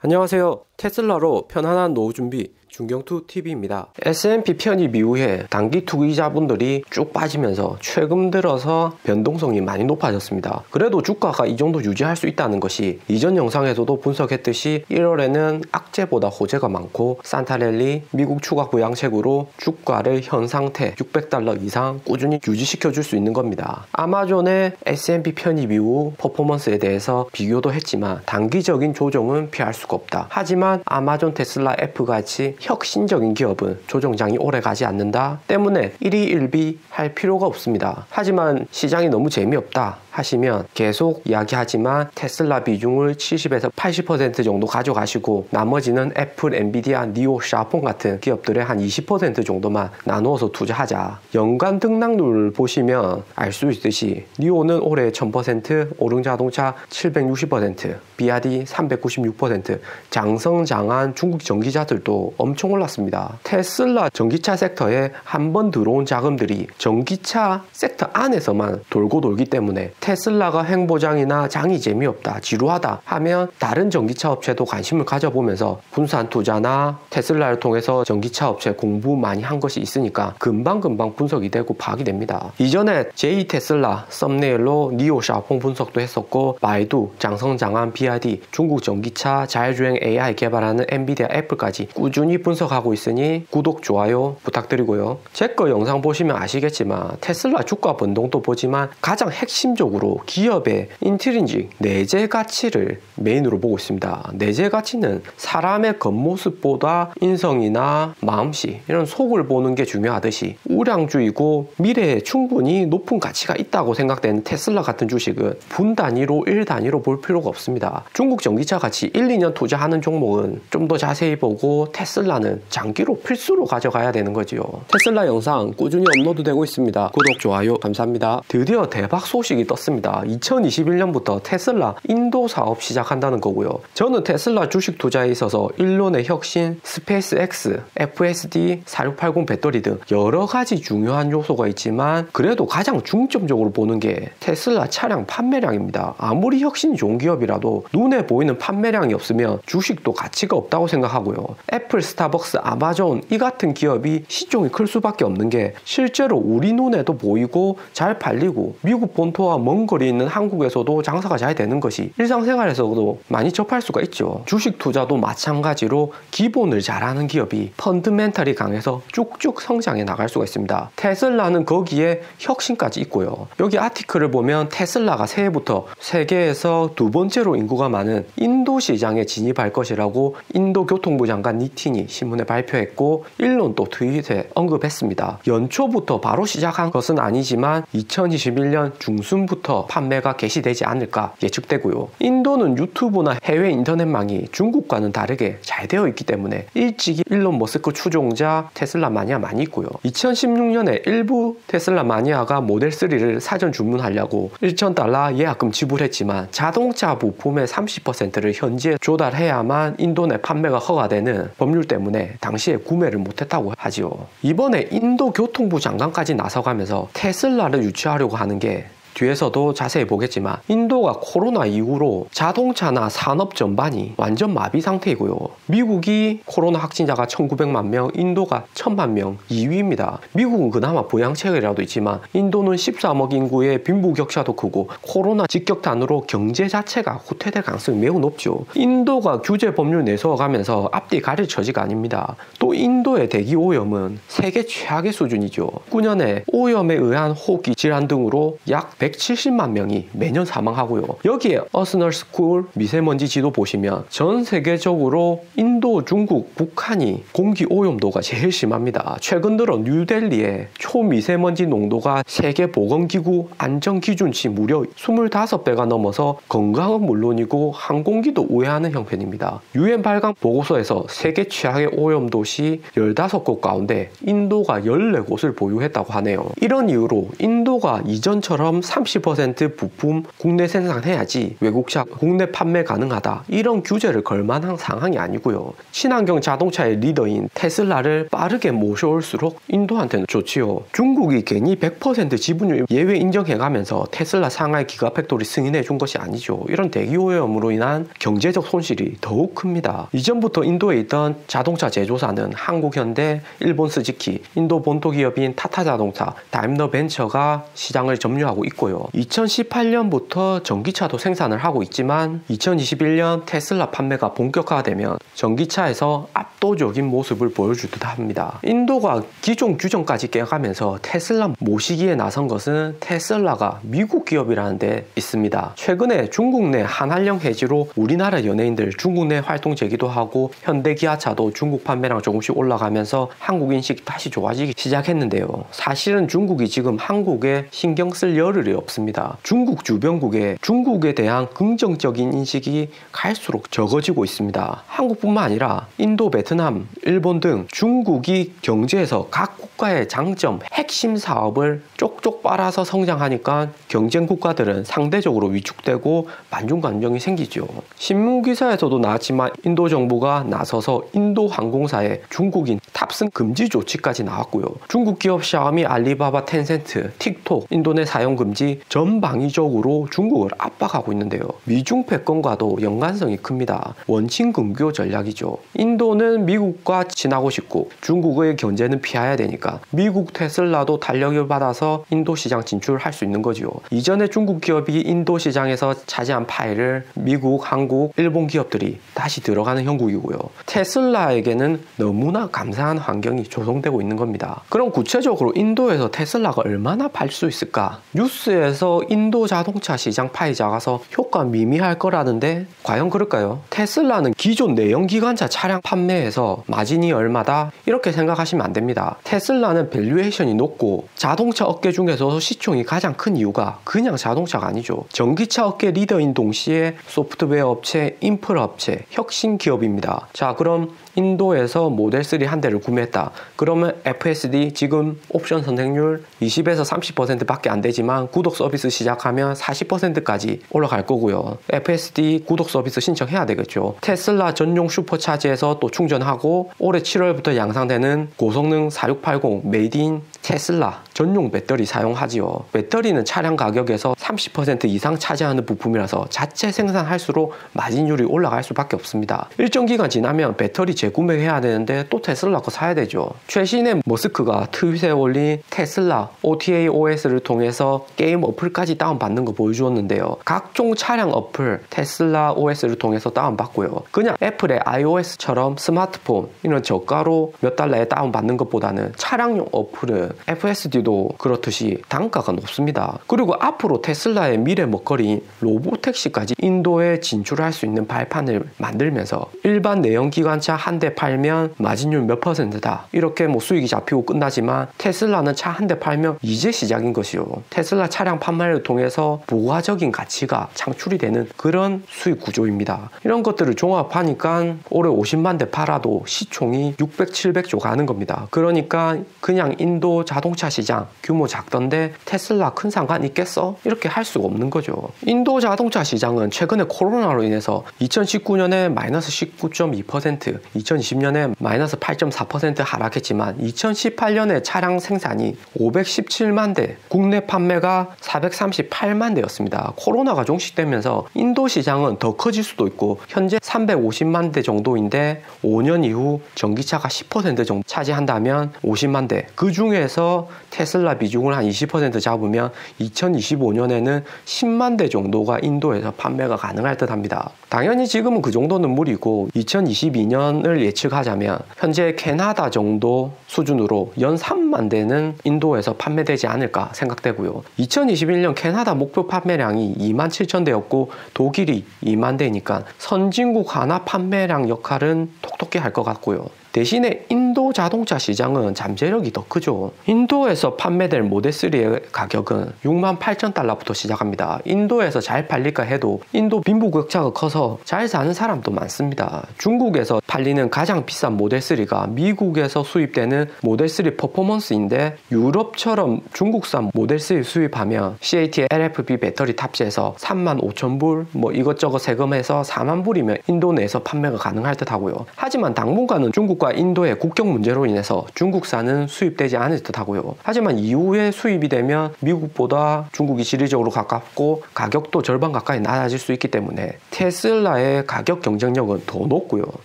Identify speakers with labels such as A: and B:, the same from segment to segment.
A: 안녕하세요. 테슬라로 편안한 노후 준비 중경투TV입니다. S&P 편입 이후에 단기 투기자분들이 쭉 빠지면서 최근 들어서 변동성이 많이 높아졌습니다. 그래도 주가가 이 정도 유지할 수 있다는 것이 이전 영상에서도 분석했듯이 1월에는 악재보다 호재가 많고 산타랠리 미국 추가 부양책으로 주가를 현 상태 600달러 이상 꾸준히 유지시켜 줄 수 있는 겁니다. 아마존의 S&P 편입 이후 퍼포먼스에 대해서 비교도 했지만 단기적인 조정은 피할 수가 없다. 하지만 아마존, 테슬라, 애플같이 혁신적인 기업은 조정장이 오래 가지 않는다 때문에 1위 1비 할 필요가 없습니다. 하지만 시장이 너무 재미없다 하시면 계속 이야기하지만 테슬라 비중을 70에서 80% 정도 가져가시고 나머지는 애플, 엔비디아, 니오, 샤폰 같은 기업들의 한 20% 정도만 나누어서 투자하자. 연간 등락률을 보시면 알 수 있듯이 니오는 올해 1000%, 오릉자동차 760%, 비아디 396%, 장성장한 중국 전기자들도 엄청 올랐습니다. 테슬라 전기차 섹터에 한번 들어온 자금들이 전기차 섹터 안에서만 돌기 때문에 테슬라가 횡보장이나 장이 재미없다, 지루하다 하면 다른 전기차 업체도 관심을 가져보면서 분산 투자나 테슬라를 통해서 전기차 업체 공부 많이 한 것이 있으니까 금방 분석이 되고 파악이 됩니다. 이전에 J 테슬라 썸네일로 니오 샤폰 분석도 했었고 바이두, 장성장한 BYD, 중국 전기차 자율주행 AI 개발하는 엔비디아, 애플까지 꾸준히 분석하고 있으니 구독, 좋아요 부탁드리고요. 제 거 영상 보시면 아시겠지만 테슬라 주가 변동도 보지만 가장 핵심적으로 기업의 인트린직 내재 가치를 메인으로 보고 있습니다. 내재 가치는 사람의 겉모습보다 인성이나 마음씨 이런 속을 보는 게 중요하듯이 우량주이고 미래에 충분히 높은 가치가 있다고 생각되는 테슬라 같은 주식은 분 단위로 1 단위로 볼 필요가 없습니다. 중국 전기차 같이 1, 2년 투자하는 종목은 좀 더 자세히 보고 테슬라는 장기로 필수로 가져가야 되는 거지요. 테슬라 영상 꾸준히 업로드 되고 있습니다. 구독, 좋아요 감사합니다. 드디어 대박 소식이 떴습니다. 2021년부터 테슬라 인도 사업 시작한다는 거고요. 저는 테슬라 주식 투자에 있어서 일론의 혁신, 스페이스X, FSD, 4680 배터리 등 여러 가지 중요한 요소가 있지만 그래도 가장 중점적으로 보는 게 테슬라 차량 판매량입니다. 아무리 혁신이 좋은 기업이라도 눈에 보이는 판매량이 없으면 주식도 가치가 없다고 생각하고요. 애플, 스타벅스, 아마존 이 같은 기업이 시총이 클 수밖에 없는 게 실제로 우리 눈에도 보이고 잘 팔리고 미국 본토와 먼 거리 있는 한국에서도 장사가 잘 되는 것이 일상생활에서도 많이 접할 수가 있죠. 주식 투자도 마찬가지로 기본을 잘하는 기업이 펀드멘탈이 강해서 쭉쭉 성장해 나갈 수가 있습니다. 테슬라는 거기에 혁신까지 있고요. 여기 아티클을 보면 테슬라가 새해부터 세계에서 두 번째로 인구가 많은 인도 시장에 진입할 것이라고 인도 교통부 장관 니틴이 신문에 발표했고 일론도 트윗에 언급했습니다. 연초부터 바로 시작한 것은 아니지만 2021년 중순부터 판매가 개시되지 않을까 예측되고요. 인도는 유튜브나 해외 인터넷망이 중국과는 다르게 잘 되어 있기 때문에 일찍이 일론 머스크 추종자 테슬라 마니아 많이 있고요. 2016년에 일부 테슬라 마니아가 모델 3를 사전 주문하려고 1,000달러 예약금 지불했지만 자동차 부품의 30%를 현지에 조달해야만 인도 내 판매가 허가되는 법률 때문에 당시에 구매를 못했다고 하지요. 이번에 인도 교통부 장관까지 나서가면서 테슬라를 유치하려고 하는 게 뒤에서도 자세히 보겠지만 인도가 코로나 이후로 자동차나 산업 전반이 완전 마비 상태이고요. 미국이 코로나 확진자가 1900만 명, 인도가 1000만 명 2위입니다. 미국은 그나마 부양책이라도 있지만 인도는 13억 인구의 빈부격차도 크고 코로나 직격탄으로 경제 자체가 후퇴될 가능성이 매우 높죠. 인도가 규제 법률 내세워가면서 앞뒤 가릴 처지가 아닙니다. 또 인도의 대기 오염은 세계 최악의 수준이죠. 9년에 오염에 의한 호흡기 질환 등으로 약 170만 명이 매년 사망하고요. 여기에 어스널스쿨 미세먼지 지도 보시면 전 세계적으로 인도, 중국, 북한이 공기 오염도가 제일 심합니다. 최근 들어 뉴델리의 초미세먼지 농도가 세계보건기구 안전기준치 무려 25배가 넘어서 건강은 물론이고 항공기도 우회하는 형편입니다. UN 발간 보고서에서 세계 최악의 오염도시 15곳 가운데 인도가 14곳을 보유했다고 하네요. 이런 이유로 인도가 이전처럼 30% 부품 국내 생산해야지 외국차 국내 판매 가능하다, 이런 규제를 걸 만한 상황이 아니고요. 친환경 자동차의 리더인 테슬라를 빠르게 모셔올수록 인도한테는 좋지요. 중국이 괜히 100% 지분율 예외 인정해가면서 테슬라 상하이 기가팩토리 승인해 준 것이 아니죠. 이런 대기오염으로 인한 경제적 손실이 더욱 큽니다. 이전부터 인도에 있던 자동차 제조사는 한국현대, 일본 스즈키, 인도 본토 기업인 타타자동차, 다임러벤처가 시장을 점유하고 있고요. 2018년부터 전기차도 생산을 하고 있지만 2021년 테슬라 판매가 본격화되면 전기차에서 압도적인 모습을 보여줄 듯 합니다. 인도가 기존 규정까지 깨가면서 테슬라 모시기에 나선 것은 테슬라가 미국 기업이라는 데 있습니다. 최근에 중국 내 한한령 해지로 우리나라 연예인들 중국 내 활동 재기도 하고 현대 기아차도 중국 판매량 조금씩 올라가면서 한국 인식이 다시 좋아지기 시작했는데요. 사실은 중국이 지금 한국에 신경 쓸 여력이 없습니다. 중국 주변국에 중국에 대한 긍정적인 인식이 갈수록 적어지고 있습니다. 한국뿐만 아니라 인도, 베트남, 일본 등 중국이 경제에서 각 국가의 장점, 핵심 사업을 쪽쪽 빨아서 성장하니까 경쟁 국가들은 상대적으로 위축되고 반중 감정이 생기죠. 신문기사에서도 나왔지만 인도 정부가 나서서 인도 항공사에 중국인 탑승 금지 조치까지 나왔고요. 중국 기업 샤오미, 알리바바, 텐센트, 틱톡, 인도 내 사용 금지, 전방위적으로 중국을 압박하고 있는데요. 미중 패권과도 연관성이 큽니다. 원친 근교 전략이죠. 인도는 미국과 친하고 싶고 중국의 견제는 피해야 되니까 미국 테슬라도 탄력을 받아서 인도 시장 진출할 수 있는 거죠. 이전에 중국 기업이 인도 시장에서 차지한 파일을 미국, 한국, 일본 기업들이 다시 들어가는 형국이고요. 테슬라에게는 너무나 감사한 환경이 조성되고 있는 겁니다. 그럼 구체적으로 인도에서 테슬라가 얼마나 팔 수 있을까? 뉴스에서 인도 자동차 시장 파이 작아서 효과 미미할 거라는데 과연 그럴까요? 테슬라는 기존 내연기관차 차량 판매에서 마진이 얼마다? 이렇게 생각하시면 안 됩니다. 테슬라는 밸류에이션이 높고 자동차 업계 중에서 시총이 가장 큰 이유가 그냥 자동차가 아니죠. 전기차 업계 리더인 동시에 소프트웨어 업체, 인프라 업체, 혁신 기업입니다. 자, 그럼 인도에서 모델3 한 대를 구매했다. 그러면 FSD 지금 옵션 선택률 20에서 30% 밖에 안 되지만 구독 서비스 시작하면 40%까지 올라갈 거고요. FSD 구독 서비스 신청해야 되겠죠. 테슬라 전용 슈퍼차지에서 또 충전하고 올해 7월부터 양산되는 고성능 4680 메이드 인 테슬라 전용 배터리 사용하지요. 배터리는 차량 가격에서 30% 이상 차지하는 부품이라서 자체 생산할수록 마진율이 올라갈 수밖에 없습니다. 일정 기간 지나면 배터리 재구매해야 되는데 또 테슬라 거 사야 되죠. 최신의 머스크가 트윗에 올린 테슬라 OTA OS를 통해서 게임 어플까지 다운받는 거 보여주었는데요. 각종 차량 어플 테슬라 OS를 통해서 다운받고요. 그냥 애플의 iOS처럼 스마트폰 이런 저가로 몇 달러에 다운받는 것보다는 차량용 어플은 FSD도 그렇듯이 단가가 높습니다. 그리고 앞으로 테슬라의 미래 먹거리인 로보택시까지 인도에 진출할 수 있는 발판을 만들면서 일반 내연기관차 한 대 팔면 마진율 몇 %다 이렇게 수익이 잡히고 끝나지만 테슬라는 차 한 대 팔면 이제 시작인 것이요. 테슬라 차량 판매를 통해서 부가적인 가치가 창출이 되는 그런 수익 구조입니다. 이런 것들을 종합하니까 올해 50만 대 팔아도 시총이 600, 700조 가는 겁니다. 그러니까 그냥 인도 자동차 시장 규모 작던데 테슬라 큰 상관 있겠어? 이렇게 할 수가 없는 거죠. 인도 자동차 시장은 최근에 코로나로 인해서 2019년에 마이너스 19.2%, 2020년에 마이너스 8.4% 하락했지만 2018년에 차량 생산이 517만 대, 국내 판매가 438만 대였습니다. 코로나가 종식되면서 인도 시장은 더 커질 수도 있고 현재 350만 대 정도인데 5년 이후 전기차가 10% 정도 차지한다면 50만 대, 그 중에서 테슬라 비중을 한 20% 잡으면 2025년에는 10만 대 정도가 인도에서 판매가 가능할 듯 합니다. 당연히 지금은 그 정도는 무리고 2022년을 예측하자면 현재 캐나다 정도 수준으로 연 3만 대는 인도에서 판매되지 않을까 생각되고요. 2021년 캐나다 목표 판매량이 2만 7천 대였고 독일이 2만 대니까 선진국 하나 판매량 역할은 톡톡히 할 것 같고요. 대신에 인도 인도 자동차 시장은 잠재력이 더 크죠. 인도에서 판매될 모델3의 가격은 68,000달러부터 시작합니다. 인도에서 잘 팔릴까 해도 인도 빈부격차가 커서 잘 사는 사람도 많습니다. 중국에서 팔리는 가장 비싼 모델3가 미국에서 수입되는 모델3 퍼포먼스인데, 유럽처럼 중국산 모델3 수입하면 CATL LFP 배터리 탑재해서 35,000불 뭐 이것저것 세금해서 40,000불이면 인도 내에서 판매가 가능할 듯 하고요. 하지만 당분간은 중국과 인도의 국경 문제로 인해서 중국산은 수입되지 않을 듯 하고요. 하지만 이후에 수입이 되면 미국보다 중국이 지리적으로 가깝고 가격도 절반 가까이 낮아질 수 있기 때문에 테슬라의 가격 경쟁력은 더 높고요.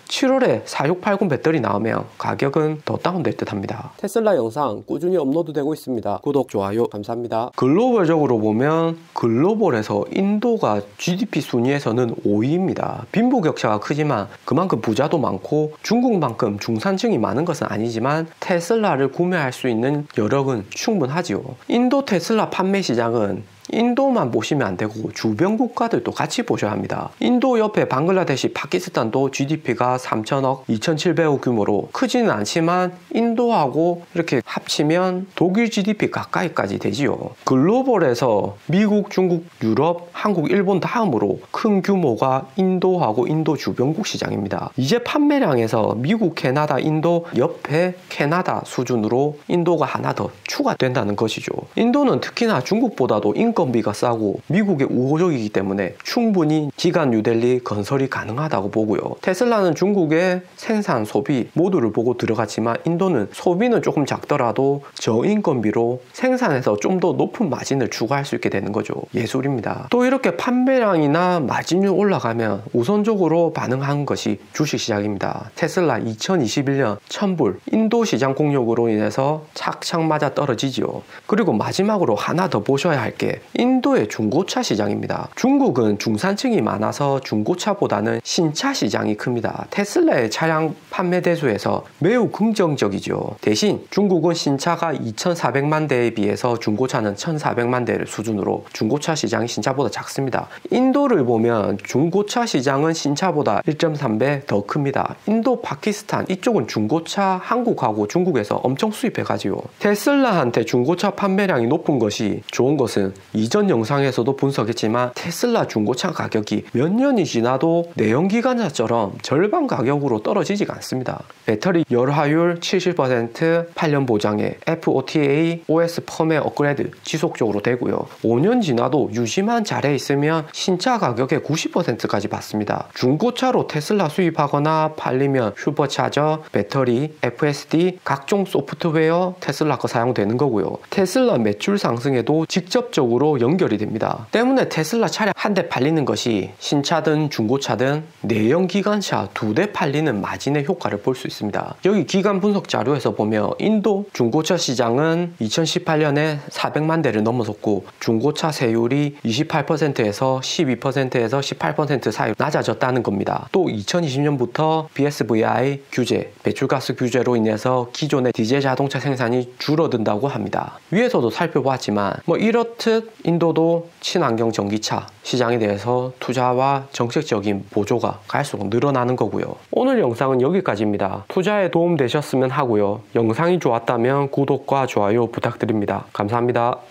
A: 7월에 4680 배터리 나오면 가격은 더 다운될 듯 합니다. 테슬라 영상 꾸준히 업로드되고 있습니다. 구독, 좋아요 감사합니다. 글로벌적으로 보면 글로벌에서 인도가 GDP 순위에서는 5위입니다. 빈부격차가 크지만 그만큼 부자도 많고 중국만큼 중산층이 많은 것은 아니지만 테슬라를 구매할 수 있는 여력은 충분하지요. 인도 테슬라 판매 시장은 인도만 보시면 안 되고 주변 국가들도 같이 보셔야 합니다. 인도 옆에 방글라데시, 파키스탄도 GDP가 3,000억, 2,700억 규모로 크지는 않지만 인도하고 이렇게 합치면 독일 GDP 가까이까지 되지요. 글로벌에서 미국, 중국, 유럽, 한국, 일본 다음으로 큰 규모가 인도하고 인도 주변국 시장입니다. 이제 판매량에서 미국, 캐나다, 인도 옆에 캐나다 수준으로 인도가 하나 더 추가된다는 것이죠. 인도는 특히나 중국보다도 인건비가 싸고 미국의 우호적이기 때문에 충분히 기간 뉴델리 건설이 가능하다고 보고요. 테슬라는 중국의 생산, 소비 모두를 보고 들어갔지만 인도는 소비는 조금 작더라도 저인건비로 생산해서 좀 더 높은 마진을 추가할 수 있게 되는 거죠. 예술입니다. 또 이렇게 판매량이나 마진율 올라가면 우선적으로 반응한 것이 주식시장입니다. 테슬라 2021년 1000불 인도 시장 공격으로 인해서 착착 맞아 떨어지지요. 그리고 마지막으로 하나 더 보셔야 할 게 인도의 중고차 시장입니다. 중국은 중산층이 많아서 중고차보다는 신차 시장이 큽니다. 테슬라의 차량 판매 대수에서 매우 긍정적이죠. 대신 중국은 신차가 2,400만 대에 비해서 중고차는 1,400만 대를 수준으로 중고차 시장이 신차보다 작습니다. 인도를 보면 중고차 시장은 신차보다 1.3배 더 큽니다. 인도, 파키스탄 이쪽은 중고차 한국하고 중국에서 엄청 수입해가지고 테슬라한테 중고차 판매량이 높은 것이 좋은 것은 이전 영상에서도 분석했지만 테슬라 중고차 가격이 몇 년이 지나도 내연기관차처럼 절반 가격으로 떨어지지가 않습니다. 배터리 열화율 70%, 8년 보장에 FOTA, OS 펌웨어 업그레이드 지속적으로 되고요. 5년 지나도 유지만 잘해 있으면 신차 가격의 90%까지 받습니다. 중고차로 테슬라 수입하거나 팔리면 슈퍼차저, 배터리, FSD, 각종 소프트웨어 테슬라 거 사용되는 거고요. 테슬라 매출 상승에도 직접적으로 연결이 됩니다. 때문에 테슬라 차량 한 대 팔리는 것이 신차든 중고차든 내연기관차 2대 팔리는 마진의 효과를 볼 수 있습니다. 여기 기간 분석 자료에서 보면 인도 중고차 시장은 2018년에 400만 대를 넘어섰고 중고차 세율이 28%에서 12%에서 18% 사이 낮아졌다는 겁니다. 또 2020년부터 BSVI 규제, 배출가스 규제로 인해서 기존의 디젤 자동차 생산이 줄어든다고 합니다. 위에서도 살펴봤지만 이렇듯 인도도 친환경 전기차 시장에 대해서 투자와 정책적인 보조가 갈수록 늘어나는 거고요. 오늘 영상은 여기까지입니다. 투자에 도움 되셨으면 하고요. 영상이 좋았다면 구독과 좋아요 부탁드립니다. 감사합니다.